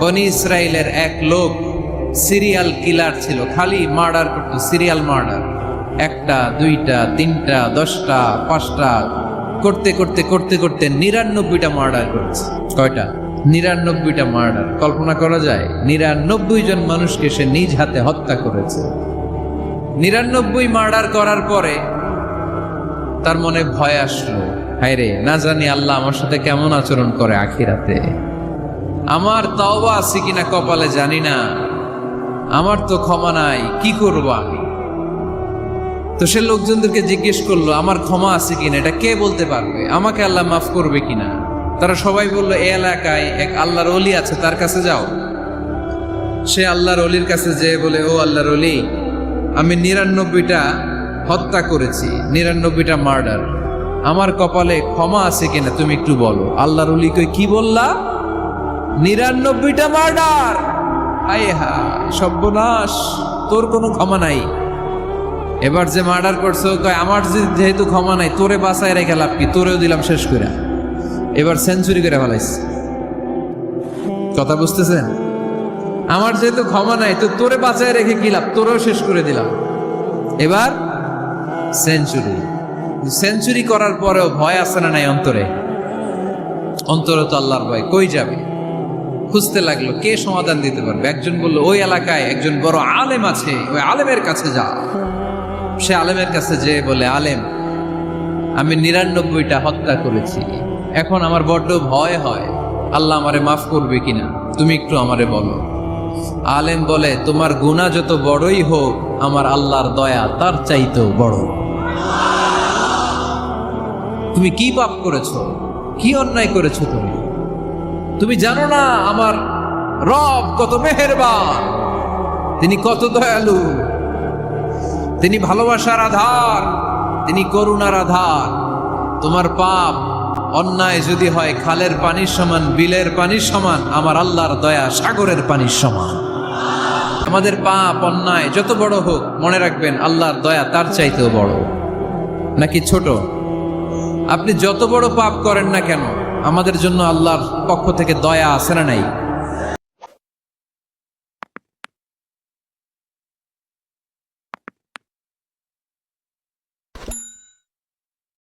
বনি ইসরায়েলের এক লোক সিরিয়াল কিলার ছিল, খালি মার্ডার করতো, সিরিয়াল মার্ডার। একটা, দুইটা, তিনটা, 10টা, 5টা করতে করতে করতে করতে 99টা মার্ডার করেছে। কয়টা? 99টা মার্ডার। কল্পনা করা যায়? 99 জন মানুষকে সে নিজ হাতে হত্যা করেছে। 99 মার্ডার করার পরে তার মনে ভয় আসলো, হায়রে, না জানি আল্লাহ আমার সাথে কেমন আচরণ করে আখিরাতে। আমার তওবা আছে কিনা কপালে জানি না, আমার তো ক্ষমা নাই, কি করবো আমি? তো সে লোকজনদেরকে জিজ্ঞেস করলো, আমার ক্ষমা আছে কিনা, এটা কে বলতে পারবে? আমাকে আল্লাহ মাফ করবে কিনা? তারা সবাই বললো, এই এলাকায় এক আল্লাহর ওলি আছে, তার কাছে যাও। সে আল্লাহর ওলির কাছে যেয়ে বলে, ও আল্লাহর ওলি, আমি 99টা হত্যা করেছি, 99টা মার্ডার, আমার কপালে ক্ষমা আছে কিনা তুমি একটু বলো। আল্লাহর ওলি কই, কি বললা? 99টা মার্ডার? আয় হায়, সর্বনাশ, তোর কোনো ক্ষমা নাই। এবার যে মার্ডার করছো কয়, আমার যেহেতু ক্ষমা নাই, তোরে বাঁচায় রেখে লাভ কি, তোরেও দিলাম শেষ করে। এবার সেঞ্চুরি করে ফেলাইছে। কথা বুঝতেছেন? আমার যেহেতু ক্ষমা নাই, তো তোরে বাঁচায় রেখে কি লাভ, তোরেও শেষ করে দিলাম। এবার সেঞ্চুরি। সেঞ্চুরি করার পরেও ভয় আছে না নাই অন্তরে? অন্তরে তো আল্লাহর ভয়, কই যাবে? খুঁজতে লাগলো কে সমাধান দিতে পারবে। একজন বলল, ওই এলাকায় একজন বড় আলেম আছে, ওই আলেমের কাছে যা। সে আলেমের কাছে যেয়ে বলে, আলেম, আমি 99টা হত্যা করেছি, এখন আমার বড্ড ভয় হয়, আল্লাহ আমারে মাফ করবে কিনা, তুমি একটু আমারে বলো। আলেম বলে, তোমার গুনাহ যত বড়ই হোক, আমার আল্লাহর দয়া তার চাইতেও বড়। তুমি কি পাপ করেছো, কি অন্যায় করেছো? তুমি জানো না আমার রব কত মেহেরবান, তিনি কত দয়ালু, তিনি ভালোবাসার আধার, তিনি করুণার আধার। তোমার পাপ অন্যায় যদি হয় খালের পানির সমান, বিলের পানির সমান, আমার আল্লাহর দয়া সাগরের পানির সমান। আমাদের পাপ অন্যায় যত বড় হোক, মনে রাখবেন আল্লাহর দয়া তার চাইতেও বড়। নাকি ছোট? আপনি যত বড় পাপ করেন না কেন, আমাদের জন্য আল্লাহর পক্ষ থেকে দয়া আছে না নাই?